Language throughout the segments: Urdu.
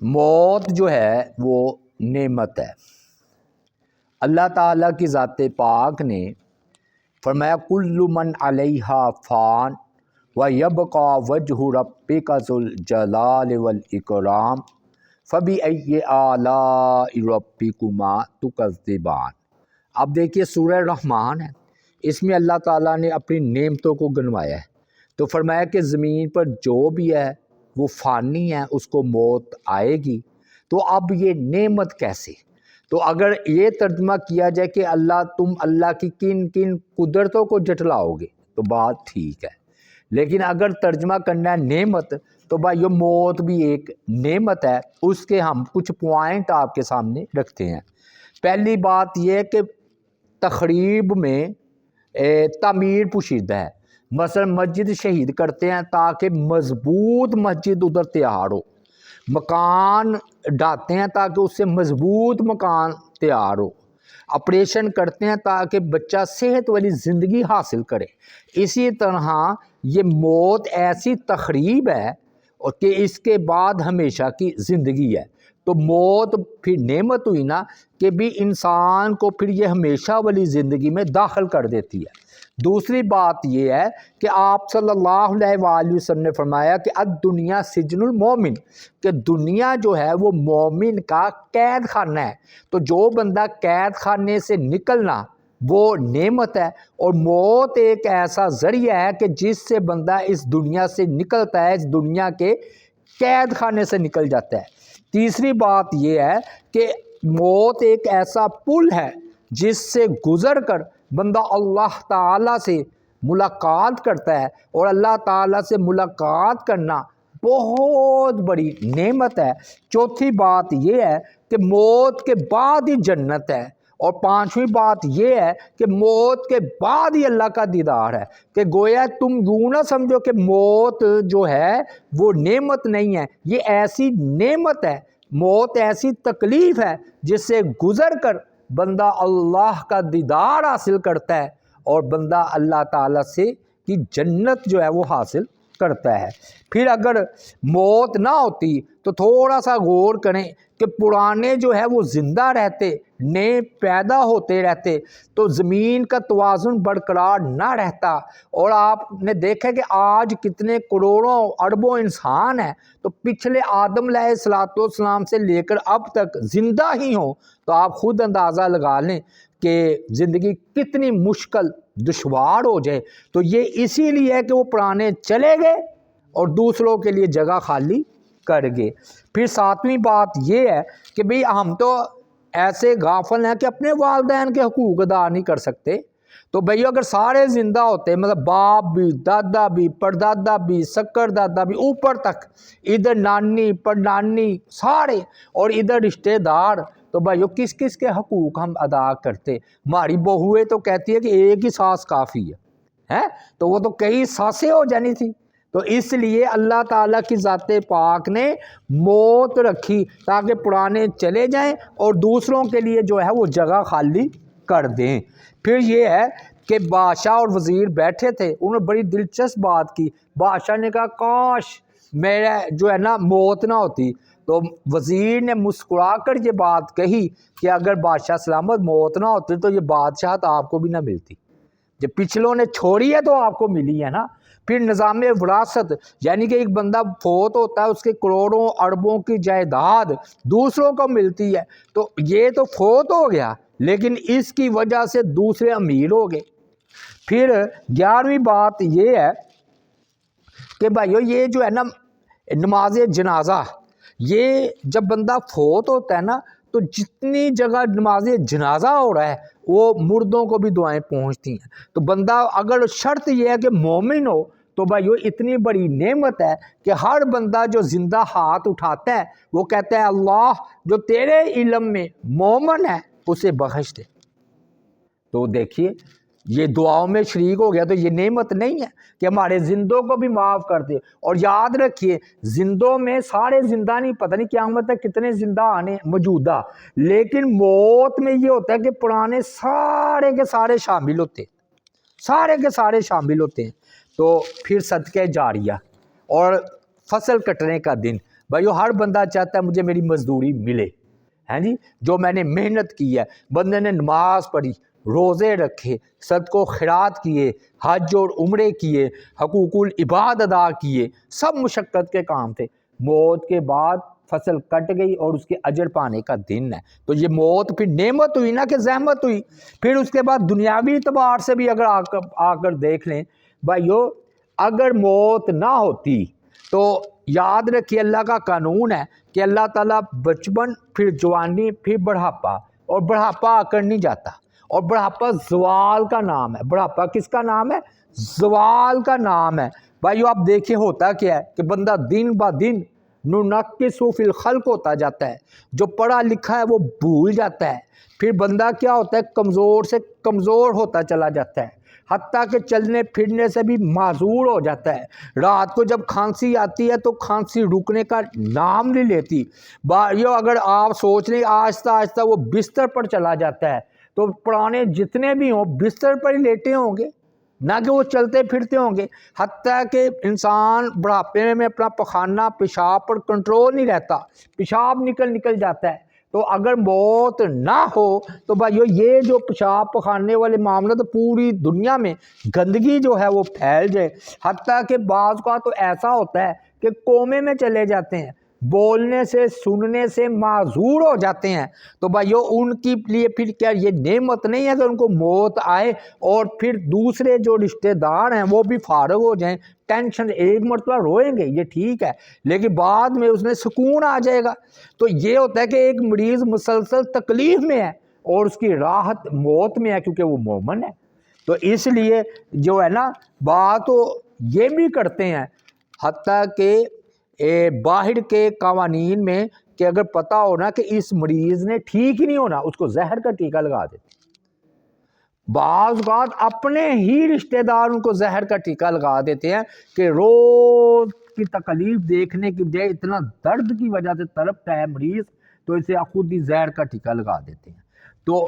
موت جو ہے وہ نعمت ہے۔ اللہ تعالیٰ کی ذات پاک نے فرمایا کل من علیہا فان ویبقی وجہ ربک ذو الجلال والاکرام فبأی آلاء ربکما تکذبان۔ اب دیکھیے سورہ رحمان ہے، اس میں اللہ تعالیٰ نے اپنی نعمتوں کو گنوایا ہے، تو فرمایا کہ زمین پر جو بھی ہے وہ فانی ہے، اس کو موت آئے گی۔ تو اب یہ نعمت کیسے؟ تو اگر یہ ترجمہ کیا جائے کہ تم اللہ کی کن کن قدرتوں کو جھٹلاؤ گے تو بات ٹھیک ہے، لیکن اگر ترجمہ کرنا ہے نعمت تو بھائی یہ موت بھی ایک نعمت ہے۔ اس کے ہم کچھ پوائنٹ آپ کے سامنے رکھتے ہیں۔ پہلی بات یہ ہے کہ تخریب میں تعمیر پوشیدہ ہے، مثلا مسجد شہید کرتے ہیں تاکہ مضبوط مسجد ادھر تیار ہو، مکان ڈھاتے ہیں تاکہ اس سے مضبوط مکان تیار ہو، آپریشن کرتے ہیں تاکہ بچہ صحت والی زندگی حاصل کرے۔ اسی طرح یہ موت ایسی تخریب ہے اور کہ اس کے بعد ہمیشہ کی زندگی ہے۔ تو موت پھر نعمت ہوئی نا کہ بھی انسان کو پھر یہ ہمیشہ والی زندگی میں داخل کر دیتی ہے۔ دوسری بات یہ ہے کہ آپ صلی اللہ علیہ وآلہ وسلم نے فرمایا کہ الدنیا سجن المومن، کہ دنیا جو ہے وہ مومن کا قید خانہ ہے۔ تو جو بندہ قید خانے سے نکلنا وہ نعمت ہے، اور موت ایک ایسا ذریعہ ہے کہ جس سے بندہ اس دنیا سے نکلتا ہے، اس دنیا کے قید خانے سے نکل جاتا ہے۔ تیسری بات یہ ہے کہ موت ایک ایسا پل ہے جس سے گزر کر بندہ اللہ تعالیٰ سے ملاقات کرتا ہے، اور اللہ تعالیٰ سے ملاقات کرنا بہت بڑی نعمت ہے۔ چوتھی بات یہ ہے کہ موت کے بعد ہی جنت ہے، اور پانچویں بات یہ ہے کہ موت کے بعد ہی اللہ کا دیدار ہے، کہ گویا تم یوں نہ سمجھو کہ موت جو ہے وہ نعمت نہیں ہے، یہ ایسی نعمت ہے، موت ایسی تکلیف ہے جس سے گزر کر بندہ اللہ کا دیدار حاصل کرتا ہے، اور بندہ اللہ تعالیٰ سے کی جنت جو ہے وہ حاصل کرتا ہے۔ پھر اگر موت نہ ہوتی تو تھوڑا سا غور کریں کہ پرانے جو ہے وہ زندہ رہتے، نئے پیدا ہوتے رہتے، تو زمین کا توازن برقرار نہ رہتا۔ اور آپ نے دیکھا کہ آج کتنے کروڑوں اربوں انسان ہیں، تو پچھلے آدم علیہ السلام سے لے کر اب تک زندہ ہی ہوں، تو آپ خود اندازہ لگا لیں کہ زندگی کتنی مشکل دشوار ہو جائے۔ تو یہ اسی لیے ہے کہ وہ پرانے چلے گئے اور دوسروں کے لیے جگہ خالی کر گئے۔ پھر ساتویں بات یہ ہے کہ بھئی ہم تو ایسے غافل ہیں کہ اپنے والدین کے حقوق ادا نہیں کر سکتے۔ تو بھئی اگر سارے زندہ ہوتے، مطلب باپ بھی، دادا بھی، پردادا بھی، سکر دادا بھی، اوپر تک، ادھر نانی پردانی سارے، اور ادھر رشتہ دار، تو بھائیو کس کس کے حقوق ہم ادا کرتے؟ ہماری بہویں تو کہتی ہے کہ ایک ہی ساس کافی ہے، تو وہ تو کئی ساسیں ہو جانی تھی۔ تو اس لیے اللہ تعالیٰ کی ذات پاک نے موت رکھی تاکہ پرانے چلے جائیں اور دوسروں کے لیے جو ہے وہ جگہ خالی کر دیں۔ پھر یہ ہے کہ بادشاہ اور وزیر بیٹھے تھے، انہوں نے بڑی دلچسپ بات کی۔ بادشاہ نے کہا کاش میرا جو ہے نا موت نہ ہوتی، تو وزیر نے مسکرا کر یہ بات کہی کہ اگر بادشاہ سلامت موت نہ ہوتی تو یہ بادشاہت آپ کو بھی نہ ملتی، جب پچھلوں نے چھوڑی ہے تو آپ کو ملی ہے نا۔ پھر نظام وراثت، یعنی کہ ایک بندہ فوت ہوتا ہے، اس کے کروڑوں اربوں کی جائیداد دوسروں کو ملتی ہے، تو یہ تو فوت ہو گیا لیکن اس کی وجہ سے دوسرے امیر ہو گئے۔ پھر 11ویں بات یہ ہے کہ بھائیو یہ جو ہے نا نماز جنازہ، یہ جب بندہ فوت ہوتا ہے نا تو جتنی جگہ نماز جنازہ ہو رہا ہے وہ مردوں کو بھی دعائیں پہنچتی ہیں۔ تو بندہ اگر شرط یہ ہے کہ مومن ہو تو بھائیو اتنی بڑی نعمت ہے کہ ہر بندہ جو زندہ ہاتھ اٹھاتا ہے وہ کہتا ہے اللہ جو تیرے علم میں مومن ہے اسے بخش دے۔ تو دیکھیے یہ دعاؤں میں شریک ہو گیا، تو یہ نعمت نہیں ہے کہ ہمارے زندوں کو بھی معاف کر دے۔ اور یاد رکھیے زندوں میں سارے زندہ نہیں، پتہ نہیں قیامت تک کتنے زندہ آنے موجودہ، لیکن موت میں یہ ہوتا ہے کہ پرانے سارے کے سارے شامل ہوتے ہیں، سارے کے سارے شامل ہوتے ہیں۔ تو پھر صدقہ جاریہ اور فصل کٹنے کا دن، بھائیو ہر بندہ چاہتا ہے مجھے میری مزدوری ملے، ہیں جی، جو میں نے محنت کی ہے، بندے نے نماز پڑھی، روزے رکھے، صدقہ و خیرات کیے، حج اور عمرے کیے، حقوق العباد ادا کیے، سب مشقت کے کام تھے، موت کے بعد فصل کٹ گئی اور اس کے اجر پانے کا دن ہے، تو یہ موت پھر نعمت ہوئی نا کہ زحمت ہوئی۔ پھر اس کے بعد دنیاوی اعتبار سے بھی اگر آ کر دیکھ لیں بھائیو، اگر موت نہ ہوتی تو یاد رکھیے اللہ کا قانون ہے کہ اللہ تعالیٰ بچپن، پھر جوانی، پھر بڑھاپا، اور بڑھاپا آ کر نہیں جاتا، اور بڑھاپا زوال کا نام ہے۔ بڑھاپا کس کا نام ہے؟ زوال کا نام ہے۔ بھائیو آپ دیکھیں ہوتا کیا ہے کہ بندہ دن با دن ننقص فی الخلق ہوتا جاتا ہے، جو پڑھا لکھا ہے وہ بھول جاتا ہے، پھر بندہ کیا ہوتا ہے؟ کمزور سے کمزور ہوتا چلا جاتا ہے، حتیٰ کہ چلنے پھرنے سے بھی معذور ہو جاتا ہے۔ رات کو جب کھانسی آتی ہے تو کھانسی رکنے کا نام نہیں لیتی۔ بھائیو اگر آپ سوچ لیں آہستہ آہستہ وہ بستر پر چلا جاتا ہے، تو پرانے جتنے بھی ہوں بستر پر ہی لیٹے ہوں گے، نہ کہ وہ چلتے پھرتے ہوں گے، حتیٰ کہ انسان بڑھاپے میں اپنا پخانہ پیشاب پر کنٹرول نہیں رہتا، پیشاب نکل جاتا ہے۔ تو اگر موت نہ ہو تو بھائیو یہ جو پیشاب پخانے والے معاملے تو پوری دنیا میں گندگی جو ہے وہ پھیل جائے، حتیٰ کہ بعض کا تو ایسا ہوتا ہے کہ کومے میں چلے جاتے ہیں، بولنے سے سننے سے معذور ہو جاتے ہیں۔ تو بھائیو ان کی لیے پھر کیا یہ نعمت نہیں ہے کہ ان کو موت آئے اور پھر دوسرے جو رشتہ دار ہیں وہ بھی فارغ ہو جائیں؟ ٹینشن، ایک مرتبہ روئیں گے یہ ٹھیک ہے، لیکن بعد میں اس میں سکون آ جائے گا۔ تو یہ ہوتا ہے کہ ایک مریض مسلسل تکلیف میں ہے اور اس کی راحت موت میں ہے، کیونکہ وہ مومن ہے۔ تو اس لیے جو ہے نا بات تو یہ بھی کرتے ہیں، حتیٰ کہ باہر کے قوانین میں کہ اگر پتہ ہونا کہ اس مریض نے ٹھیک ہی نہیں ہونا، اس کو زہر کا ٹیکہ لگا دیتے۔ بعض اوقات اپنے ہی رشتہ دار ان کو زہر کا ٹیکہ لگا دیتے ہیں کہ روز کی تکلیف دیکھنے کی بجائے اتنا درد کی وجہ سے تڑپتا ہے مریض، تو اسے خود ہی زہر کا ٹیکہ لگا دیتے ہیں۔ تو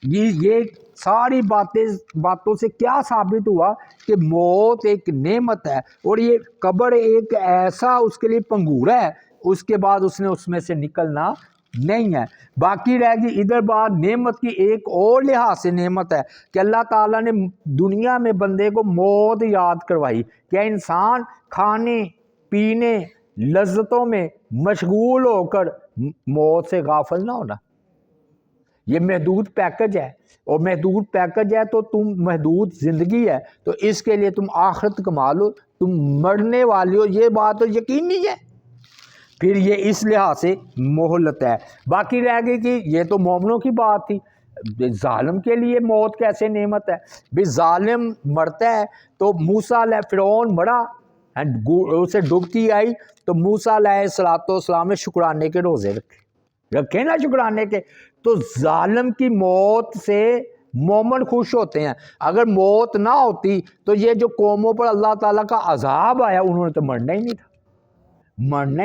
یہ ساری باتوں سے کیا ثابت ہوا کہ موت ایک نعمت ہے، اور یہ قبر ایک ایسا اس کے لیے پنگورا ہے، اس کے بعد اس نے اس میں سے نکلنا نہیں ہے۔ باقی رہ گئی ادھر بات نعمت کی، ایک اور لحاظ سے نعمت ہے کہ اللہ تعالیٰ نے دنیا میں بندے کو موت یاد کروائی۔ کیا انسان کھانے پینے لذتوں میں مشغول ہو کر موت سے غافل نہ ہونا؟ یہ محدود پیکج ہے، اور محدود پیکج ہے تو تم محدود زندگی ہے، تو اس کے لیے تم آخرت کما لو، تم مرنے والے ہو، یہ بات تو یقینی ہے۔ پھر یہ اس لحاظ سے مہلت ہے۔ باقی رہ گئی کہ یہ تو مومنوں کی بات تھی، ظالم کے لیے موت کیسے نعمت ہے؟ بھی ظالم مرتا ہے تو موسیٰ علیہ فرعون مرا، اسے ڈبکی آئی تو موسیٰ علیہ السلام نے شکرانے کے روزے رکھے نا، شکرانے کے۔ تو ظالم کی موت سے مومن خوش ہوتے ہیں۔ اگر موت نہ ہوتی تو یہ جو قوموں پر اللہ تعالیٰ کا عذاب آیا انہوں نے تو مرنا ہی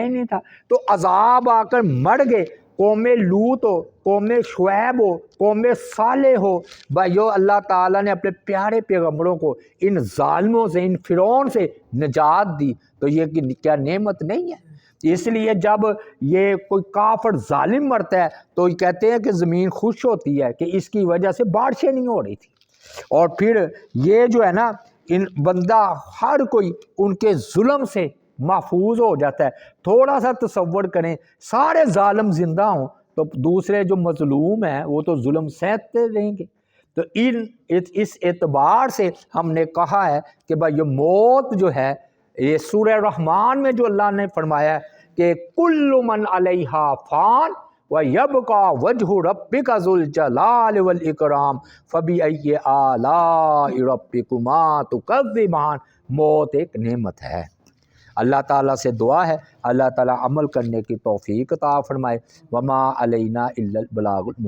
نہیں تھا، تو عذاب آ کر مر گئے۔ قوم لوط ہو، قوم شعیب ہو، قوم صالح ہو، بھائیو اللہ تعالیٰ نے اپنے پیارے پیغمبروں کو ان ظالموں سے، ان فرعون سے نجات دی، تو یہ کیا نعمت نہیں ہے؟ اس لیے جب یہ کوئی کافر ظالم مرتا ہے تو یہ کہتے ہیں کہ زمین خوش ہوتی ہے کہ اس کی وجہ سے بارشیں نہیں ہو رہی تھی۔ اور پھر یہ جو ہے نا ان بندہ ہر کوئی ان کے ظلم سے محفوظ ہو جاتا ہے۔ تھوڑا سا تصور کریں سارے ظالم زندہ ہوں تو دوسرے جو مظلوم ہیں وہ تو ظلم سہتے رہیں گے۔ تو اس اعتبار سے ہم نے کہا ہے کہ بھائی یہ موت جو ہے، یہ سورہ رحمان میں جو اللہ نے فرمایا ہے کہ کل من علیہا فان وَيَبْقَى وَجْهُ رَبِّكَ ذُو الْجَلَالِ وَالْإِكْرَامِ فَبِأَيِّ آلَاءِ رَبِّكُمَا تُكَذِّبَانِ۔ موت ایک نعمت ہے۔ اللہ تعالیٰ سے دعا ہے اللہ تعالیٰ عمل کرنے کی توفیق عطا فرمائے۔ وما علینا الا البلاغ المبین۔